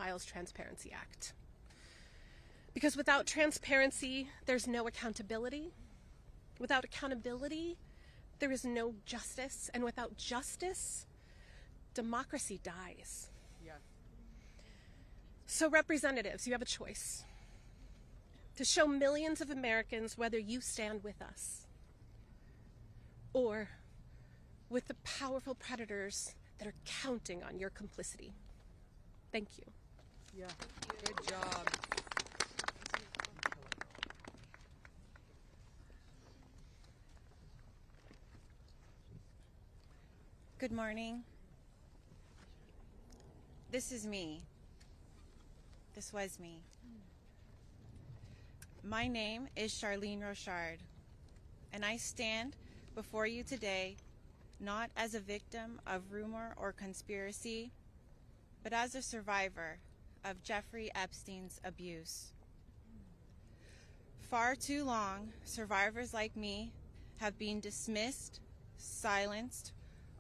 Files Transparency Act. Because without transparency, there's no accountability. Without accountability, there is no justice. And without justice, democracy dies. Yeah. So representatives, you have a choice to show millions of Americans whether you stand with us or with the powerful predators that are counting on your complicity. Thank you. Yeah. Good job. Good morning. This is me. This was me. My name is Charlene Rochard, and I stand before you today not as a victim of rumor or conspiracy, but as a survivor of Jeffrey Epstein's abuse. Far too long, survivors like me have been dismissed, silenced,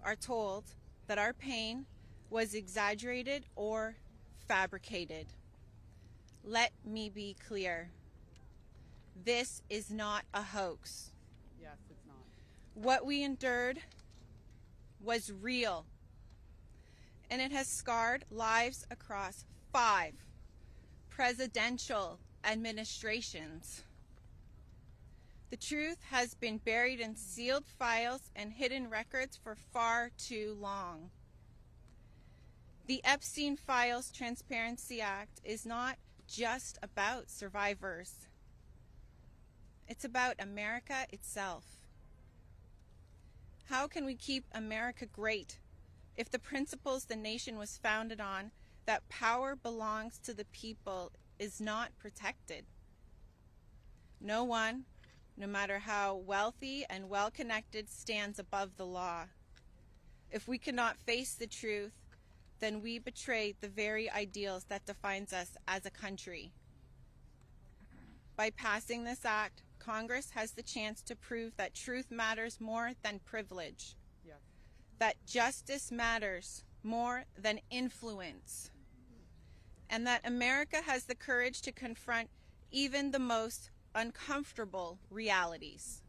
are told that our pain was exaggerated or fabricated. Let me be clear. This is not a hoax. Yes, it's not. What we endured was real, and it has scarred lives across 5 presidential administrations. The truth has been buried in sealed files and hidden records for far too long. The Epstein Files Transparency Act is not just about survivors. It's about America itself. How can we keep America great if the principles the nation was founded on, that power belongs to the people, is not protected? No one, no matter how wealthy and well-connected, stands above the law. If we cannot face the truth, then we betray the very ideals that defines us as a country. By passing this act, Congress has the chance to prove that truth matters more than privilege, Yeah. that justice matters more than influence, and that America has the courage to confront even the most uncomfortable realities.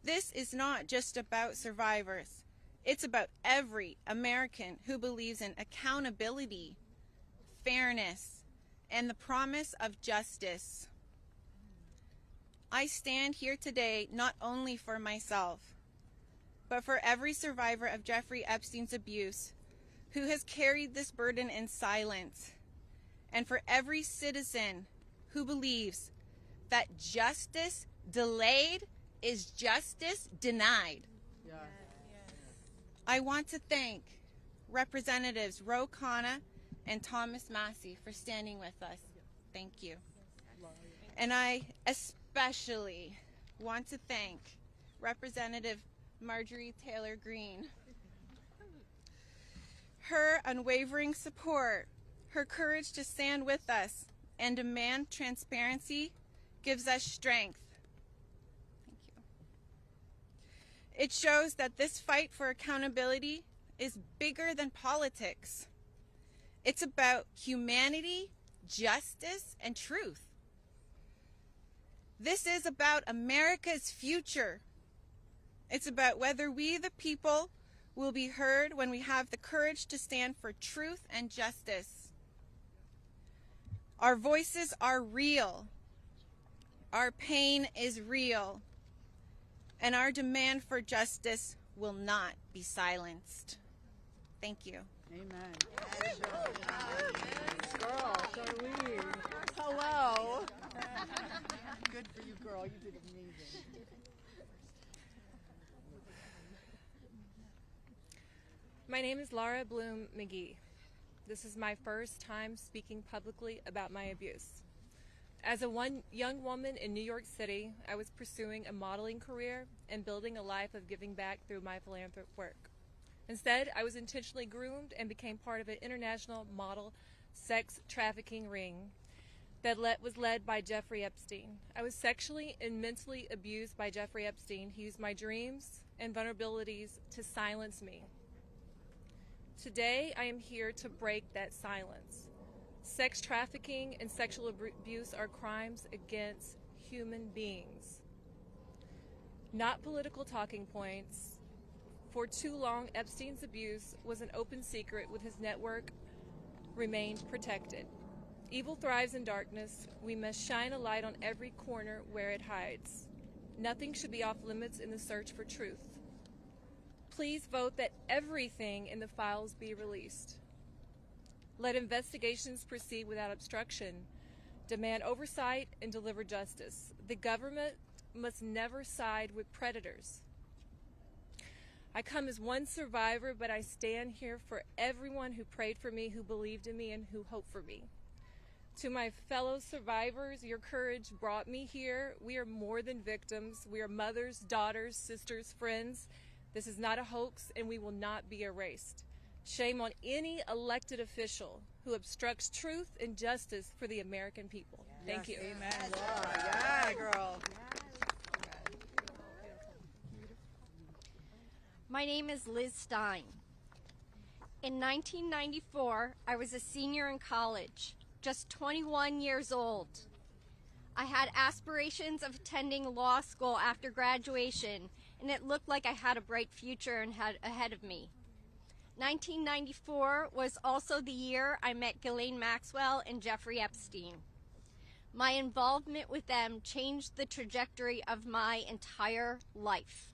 This is not just about survivors. It's about every American who believes in accountability, fairness, and the promise of justice. I stand here today not only for myself, but for every survivor of Jeffrey Epstein's abuse who has carried this burden in silence, and for every citizen who believes that justice delayed is justice denied. Yeah. I want to thank Representatives Khanna and Thomas Massie for standing with us. Thank you. And I especially want to thank Representative Marjorie Greene. Her unwavering support, her courage to stand with us and demand transparency gives us strength. Thank you. It shows that this fight for accountability is bigger than politics. It's about humanity, justice, and truth. This is about America's future. It's about whether we, the people, will be heard when we have the courage to stand for truth and justice. Our voices are real. Our pain is real. And our demand for justice will not be silenced. Thank you. Amen. Girl, Charlene. Hello. Good for you, girl. You did amazing. My name is Laura Bloom McGee. This is my first time speaking publicly about my abuse. As a young woman in New York City, I was pursuing a modeling career and building a life of giving back through my philanthropic work. Instead, I was intentionally groomed and became part of an international model sex trafficking ring that was led by Jeffrey Epstein. I was sexually and mentally abused by Jeffrey Epstein. He used my dreams and vulnerabilities to silence me. Today, I am here to break that silence. Sex trafficking and sexual abuse are crimes against human beings, not political talking points. For too long, Epstein's abuse was an open secret, with his network remained protected. Evil thrives in darkness. We must shine a light on every corner where it hides. Nothing should be off limits in the search for truth. Please vote that everything in the files be released. Let investigations proceed without obstruction. Demand oversight and deliver justice. The government must never side with predators. I come as one survivor, but I stand here for everyone who prayed for me, who believed in me, and who hoped for me. To my fellow survivors, your courage brought me here. We are more than victims. We are mothers, daughters, sisters, friends. This is not a hoax, and we will not be erased. Shame on any elected official who obstructs truth and justice for the American people. Thank you. Amen, Laura. Yeah, girl. My name is Liz Stein. In 1994, I was a senior in college, just 21 years old. I had aspirations of attending law school after graduation, and it looked like I had a bright future ahead of me. 1994 was also the year I met Ghislaine Maxwell and Jeffrey Epstein. My involvement with them changed the trajectory of my entire life.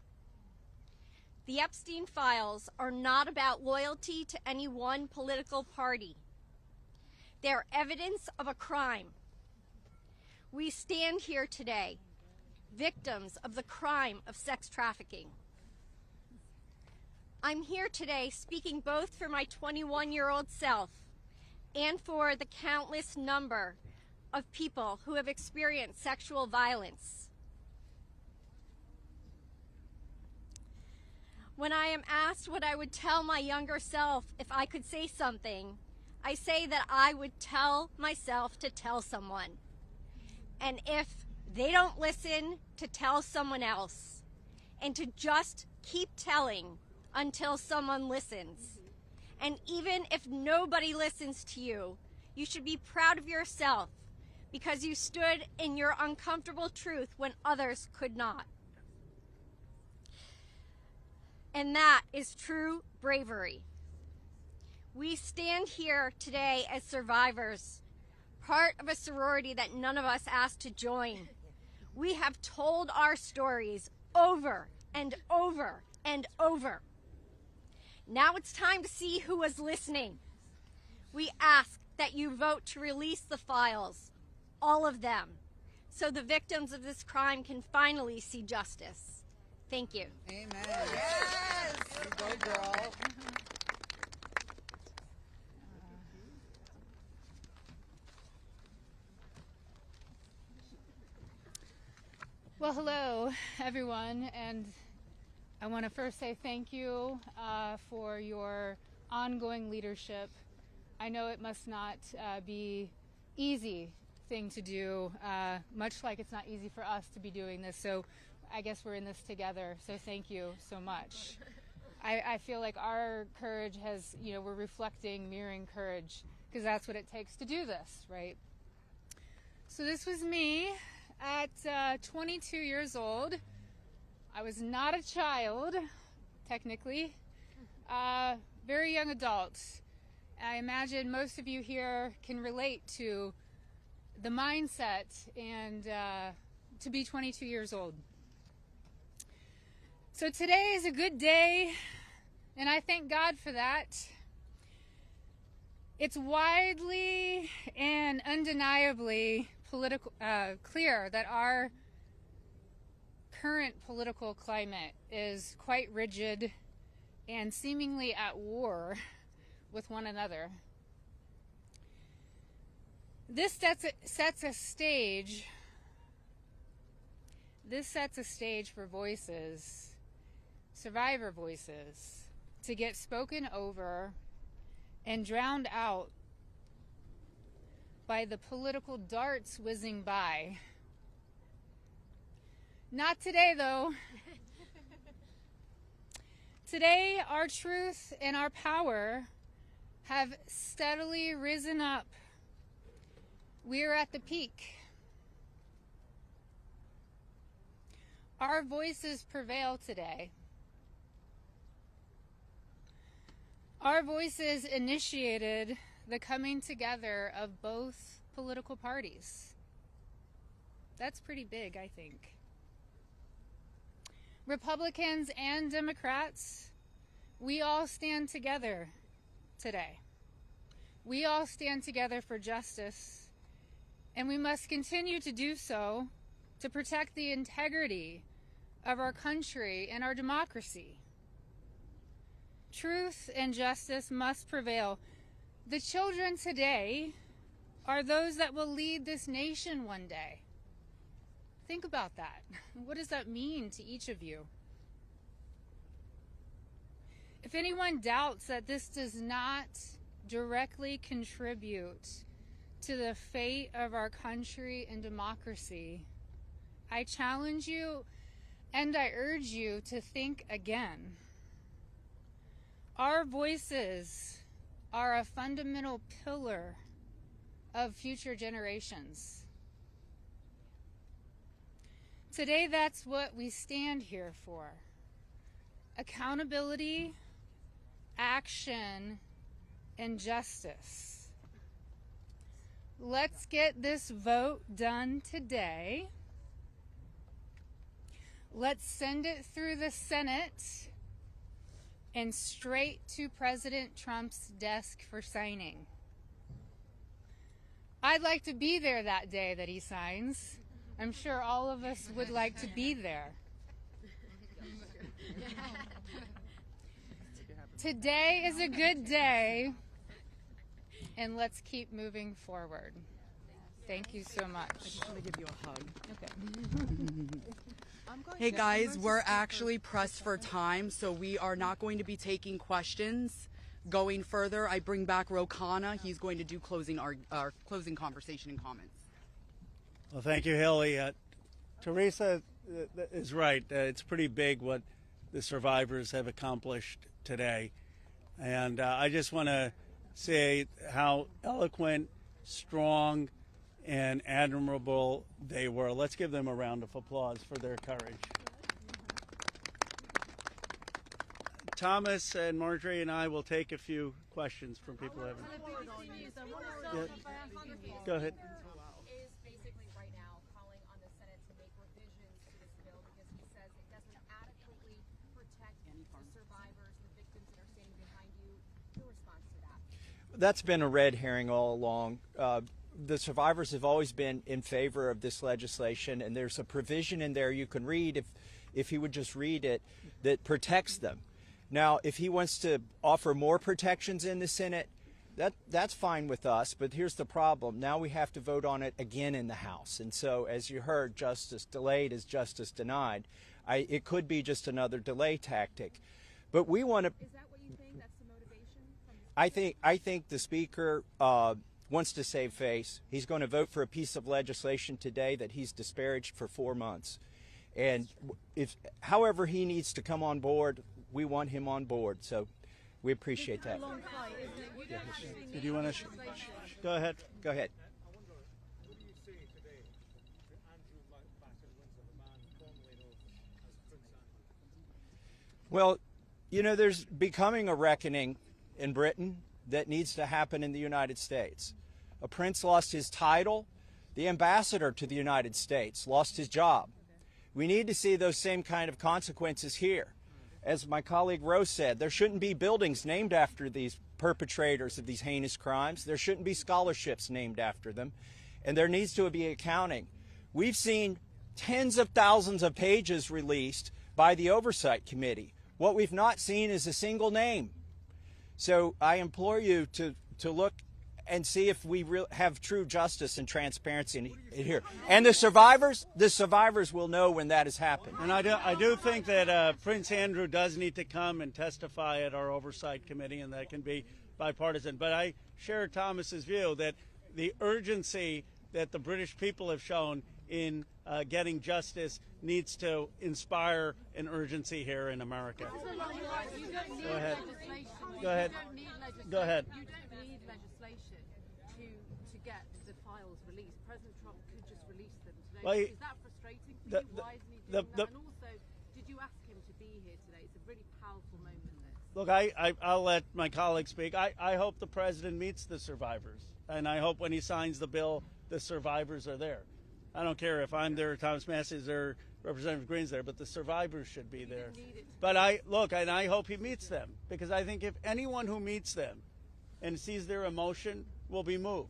The Epstein files are not about loyalty to any one political party. They are evidence of a crime. We stand here today, victims of the crime of sex trafficking. I'm here today speaking both for my 21-year-old self and for the countless number of people who have experienced sexual violence. When I am asked what I would tell my younger self if I could say something, I say that I would tell myself to tell someone. And if they don't listen, to tell someone else. And to just keep telling until someone listens. And even if nobody listens to you, you should be proud of yourself because you stood in your uncomfortable truth when others could not. And that is true bravery. We stand here today as survivors, part of a sorority that none of us asked to join. We have told our stories over and over and over. Now it's time to see who was listening. We ask that you vote to release the files, all of them, so the victims of this crime can finally see justice. Thank you. Amen. Yes! You go, girl. Well, hello, everyone, and I want to first say thank you for your ongoing leadership. I know it must not be easy thing to do, much like it's not easy for us to be doing this, so I guess we're in this together, so thank you so much. I feel like our courage has, we're reflecting, mirroring courage, because that's what it takes to do this, right? So this was me at 22 years old. I was not a child, technically, very young adult. I imagine most of you here can relate to the mindset and to be 22 years old. So today is a good day, and I thank God for that. It's widely and undeniably clear that our current political climate is quite rigid and seemingly at war with one another. This sets a stage. This sets a stage for voices, survivor voices, to get spoken over and drowned out by the political darts whizzing by. Not today, though. Today, our truth and our power have steadily risen up. We are at the peak. Our voices prevail today. Our voices initiated the coming together of both political parties. That's pretty big, I think. Republicans and Democrats, we all stand together today. We all stand together for justice, and we must continue to do so to protect the integrity of our country and our democracy. Truth and justice must prevail. The children today are those that will lead this nation one day. Think about that. What does that mean to each of you? If anyone doubts that this does not directly contribute to the fate of our country and democracy, I challenge you and I urge you to think again. Our voices are a fundamental pillar of future generations. Today, that's what we stand here for. Accountability, action, and justice. Let's get this vote done today. Let's send it through the Senate and straight to President Trump's desk for signing. I'd like to be there that day that he signs. I'm sure all of us would like to be there. Today is a good day, and let's keep moving forward. Thank you so much. I just want to give you a hug. Okay. Hey guys, we're actually pressed for time, so we are not going to be taking questions going further. I bring back Khanna. He's going to do our closing conversation and comments. Well, thank you, Hilly. Teresa is right. It's pretty big what the survivors have accomplished today. And I just want to say how eloquent, strong, and admirable they were. Let's give them a round of applause for their courage. Thomas and Marjorie and I will take a few questions from people who haven't. Yeah. Go ahead. That's been a red herring all along. The survivors have always been in favor of this legislation, and there's a provision in there you can read, if he would just read it, that protects them. Now, if he wants to offer more protections in the Senate, that's fine with us, but here's the problem. Now we have to vote on it again in the House. And so, as you heard, justice delayed is justice denied. It could be just another delay tactic. But we want to... Is that what you think? That's the motivation? I think the Speaker wants to save face. He's going to vote for a piece of legislation today that he's disparaged for 4 months. And however he needs to come on board, we want him on board. So we appreciate that. Did you want to? Go ahead. Go ahead. Well, you know, there's becoming a reckoning in Britain that needs to happen in the United States. A prince lost his title. The ambassador to the United States lost his job. We need to see those same kind of consequences here. As my colleague Rose said, there shouldn't be buildings named after these perpetrators of these heinous crimes. There shouldn't be scholarships named after them. And there needs to be accounting. We've seen tens of thousands of pages released by the Oversight Committee. What we've not seen is a single name. So I implore you to look and see if we have true justice and transparency in here. And the survivors will know when that has happened. And I do think that Prince Andrew does need to come and testify at our Oversight Committee, and that can be bipartisan. But I share Thomas's view that the urgency that the British people have shown in getting justice needs to inspire an urgency here in America. Go ahead. Go ahead. Go ahead. You don't need legislation to get the files released. President Trump could just release them today. Well, Is that frustrating for you? Why isn't he doing that? And also, did you ask him to be here today? It's a really powerful moment, this. Look, I'll let my colleagues speak. I hope the president meets the survivors, and I hope when he signs the bill, the survivors are there. I don't care if I'm there, Thomas Massie's there, Representative Greene's there, but the survivors should be there. But I hope he meets them, because I think if anyone who meets them and sees their emotion will be moved.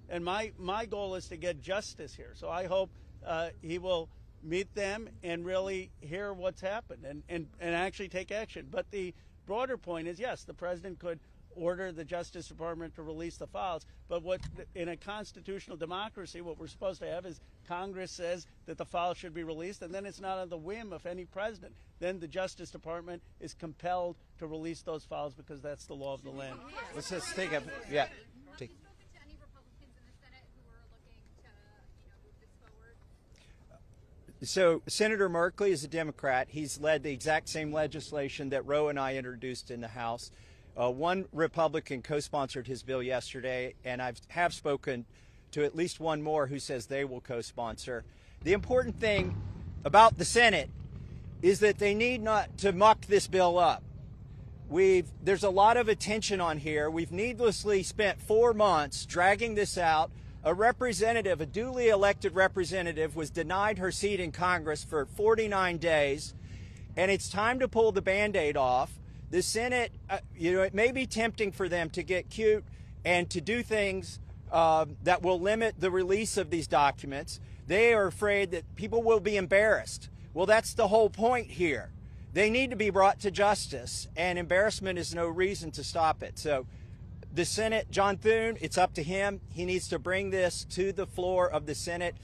And my goal is to get justice here. So I hope he will meet them and really hear what's happened and actually take action. But the broader point is, yes, the president could order the Justice Department to release the files, but what in a constitutional democracy, what we're supposed to have is Congress says that the files should be released, and then it's not on the whim of any president. Then the Justice Department is compelled to release those files because that's the law of the land. Let's just take a Take. So Senator Merkley is a Democrat. He's led the exact same legislation that Roe and I introduced in the House. One Republican co-sponsored his bill yesterday, and I have spoken to at least one more who says they will co-sponsor. The important thing about the Senate is that they need not to muck this bill up. There's a lot of attention on here. We've needlessly spent 4 months dragging this out. A representative, a duly elected representative, was denied her seat in Congress for 49 days, and it's time to pull the Band-Aid off. The Senate, it may be tempting for them to get cute and to do things that will limit the release of these documents. They are afraid that people will be embarrassed. Well, that's the whole point here. They need to be brought to justice, and embarrassment is no reason to stop it. So the Senate, John Thune, it's up to him. He needs to bring this to the floor of the Senate,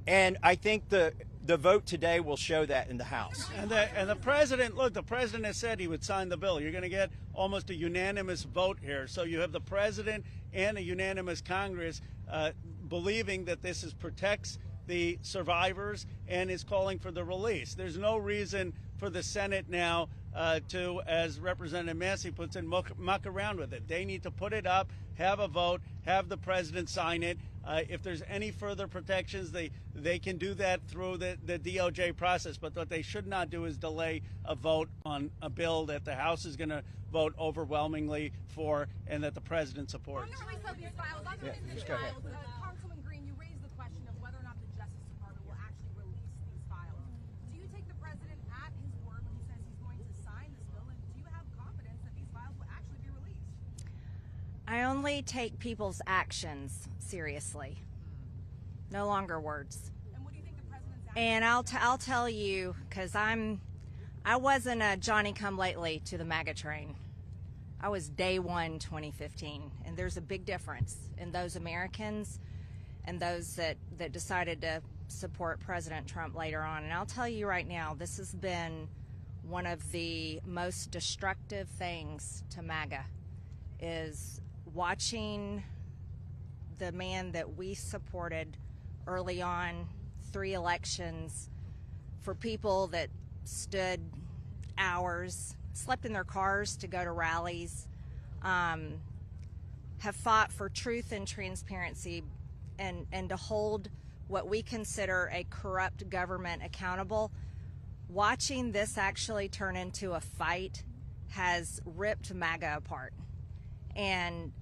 and I think the vote today will show that in the House. And the president, look, the president has said he would sign the bill. You're going to get almost a unanimous vote here. So you have the president and a unanimous Congress believing that this protects the survivors and is calling for the release. There's no reason for the Senate now to, as Representative Massie puts it, muck around with it. They need to put it up, have a vote, have the president sign it. If there's any further protections, they can do that through the DOJ process. But what they should not do is delay a vote on a bill that the House is going to vote overwhelmingly for and that the president supports. Councilman Greene, you raised the question of whether or not the Justice Department will actually release these files. Do you take the president at his word when he says he's going to sign this bill, and do you have confidence that these files will actually be released? I only take people's actions seriously, no longer words. And what do you think the president's actions? And I'll tell you, because I wasn't a Johnny-come-lately to the MAGA train. I was day one 2015, and there's a big difference in those Americans and those that decided to support President Trump later on. And I'll tell you right now, this has been one of the most destructive things to MAGA, is watching the man that we supported early on, 3 elections, for people that stood hours, slept in their cars to go to rallies, have fought for truth and transparency and to hold what we consider a corrupt government accountable. Watching this actually turn into a fight has ripped MAGA apart. And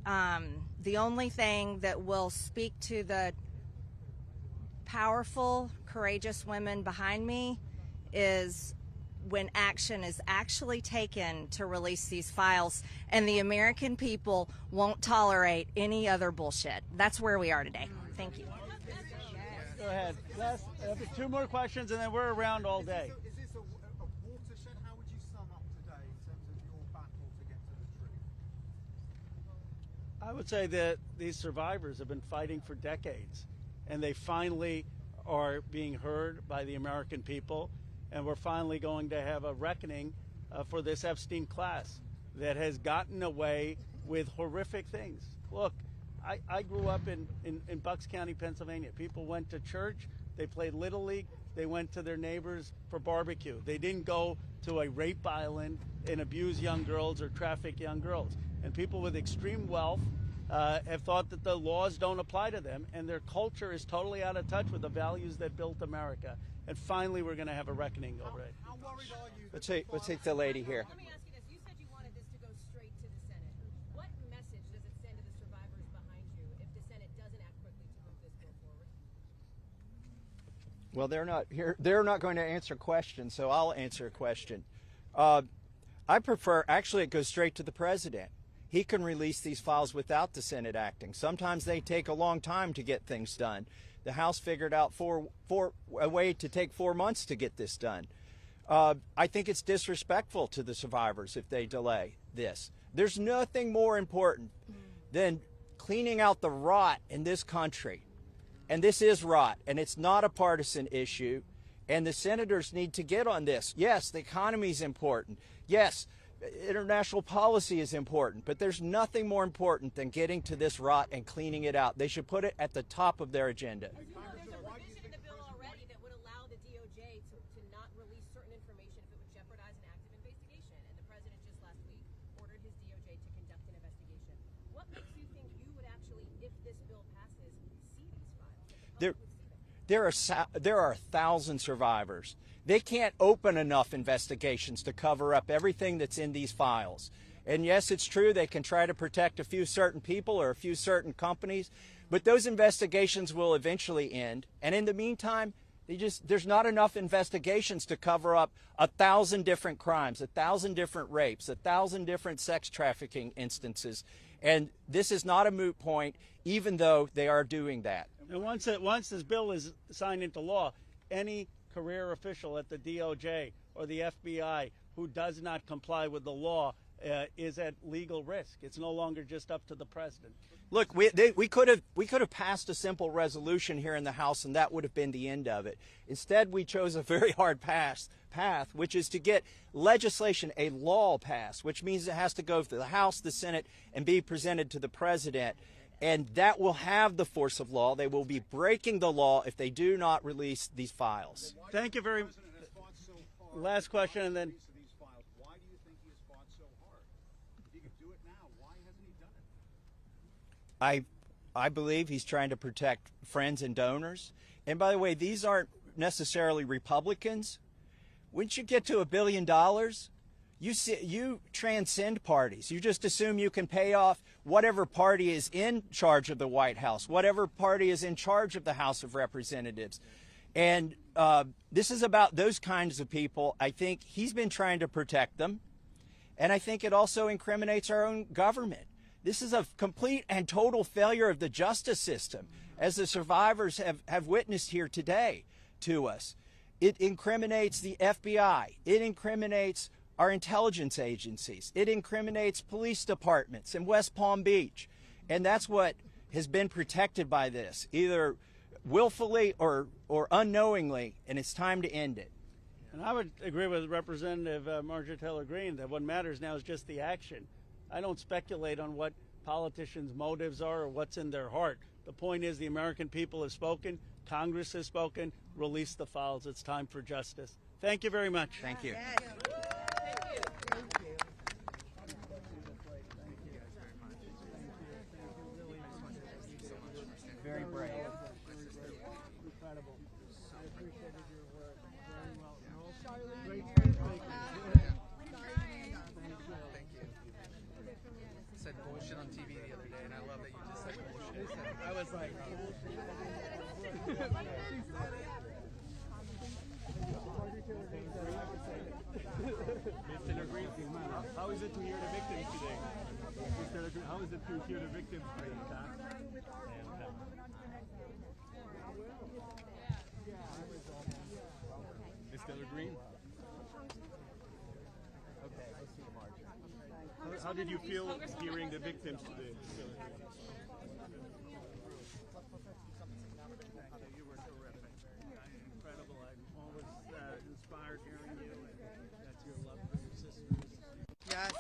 the only thing that will speak to the powerful, courageous women behind me is when action is actually taken to release these files, and the American people won't tolerate any other bullshit. That's where we are today. Thank you. Go ahead. Last, 2 more questions, and then we're around all day. Is this a watershed? How would you sum up today in terms of your battle to get to the truth? I would say that these survivors have been fighting for decades, and they finally are being heard by the American people. And we're finally going to have a reckoning for this Epstein class that has gotten away with horrific things. Look, I grew up in Bucks County, Pennsylvania. People went to church They played Little League. They went to their neighbors for barbecue. They didn't go to a rape island and abuse young girls or traffic young girls. And people with extreme wealth have thought that the laws don't apply to them, and their culture is totally out of touch with the values that built America. And finally, we're going to have a reckoning over it. How worried are you? Let's take the lady here. Let me ask you this. You said you wanted this to go straight to the Senate. What message does it send to the survivors behind you if the Senate doesn't act quickly to move this bill forward? Well, they're not here. They're not going to answer questions, so I'll answer a question. I prefer, actually, it goes straight to the president. He can release these files without the Senate acting. Sometimes they take a long time to get things done. The House figured out a way to take 4 months to get this done. I think it's disrespectful to the survivors if they delay this. There's nothing more important than cleaning out the rot in this country. And this is rot, and it's not a partisan issue. And the senators need to get on this. Yes, the economy is important. Yes, international policy is important. But there's nothing more important than getting to this rot and cleaning it out. They should put it at the top of their agenda. There's a provision in the bill already that would allow the DOJ to not release certain information if it would jeopardize an active investigation. And the president just last week ordered his DOJ to conduct an investigation. What makes you think you would actually, if this bill passes, see these files? There are 1,000 survivors. They can't open enough investigations to cover up everything that's in these files. And yes, it's true they can try to protect a few certain people or a few certain companies, but those investigations will eventually end. And in the meantime, there's not enough investigations to cover up 1,000 different crimes, 1,000 different rapes, 1,000 different sex trafficking instances. And this is not a moot point, even though they are doing that. And once this bill is signed into law, any career official at the DOJ or the FBI who does not comply with the law is at legal risk. It's no longer just up to the president. Look, we could have passed a simple resolution here in the House, and that would have been the end of it. Instead, we chose a very hard path, which is to get legislation, a law passed, which means it has to go through the House, the Senate, and be presented to the president. And that will have the force of law. They will be breaking the law if they do not release these files. Thank you very much. Last question, and then. Why do you think he has fought so hard? If he could do it now, why hasn't he done it? I believe he's trying to protect friends and donors. And by the way, these aren't necessarily Republicans. Once you get to $1 billion, you transcend parties. You just assume you can pay off whatever party is in charge of the White House, whatever party is in charge of the House of Representatives. And this is about those kinds of people. I think he's been trying to protect them. And I think it also incriminates our own government. This is a complete and total failure of the justice system, as the survivors have witnessed here today to us. It incriminates the FBI. It incriminates our intelligence agencies. It incriminates police departments in West Palm Beach. And that's what has been protected by this, either willfully or unknowingly, and it's time to end it. And I would agree with Representative Marjorie Taylor Greene that what matters now is just the action. I don't speculate on what politicians' motives are or what's in their heart. The point is the American people have spoken, Congress has spoken, release the files. It's time for justice. Thank you very much. Thank you. Very brave. Incredible. I appreciated your work very well. Great. Thank you. Said bullshit on TV the other day, and I love that you just said bullshit. I was like, Mr. Greene, how is it to hear the victims today? Mr. Greene, how is it to hear the victims today? Mr. Greene? Okay, I see Marjorie. How did you feel hearing the victims today? You were terrific. Incredible. I'm always inspired hearing you, and that's your love for your sisters. Yes.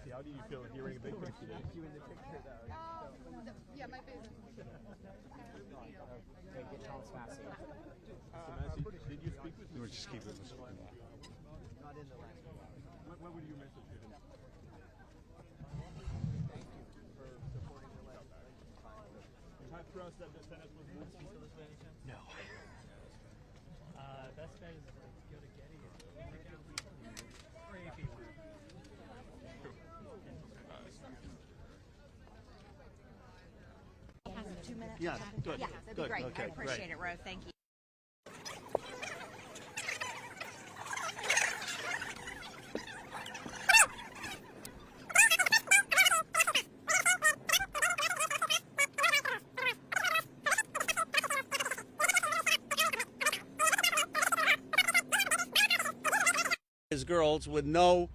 Massie, how do you feel hearing victims today? Yeah, my favorite. Massie, did you speak with him? We'll just keep it this way. Not in the last one. What would your message to him? Thank you for supporting the legislation. You have trust that the Senate will move to this by any chance? No. Best bet is to go to Getty and pray people. Has 2 minutes? Yeah, good. Yeah, that'd Good. be great. Okay, I appreciate great. it, Ro. Thank you. As girls with no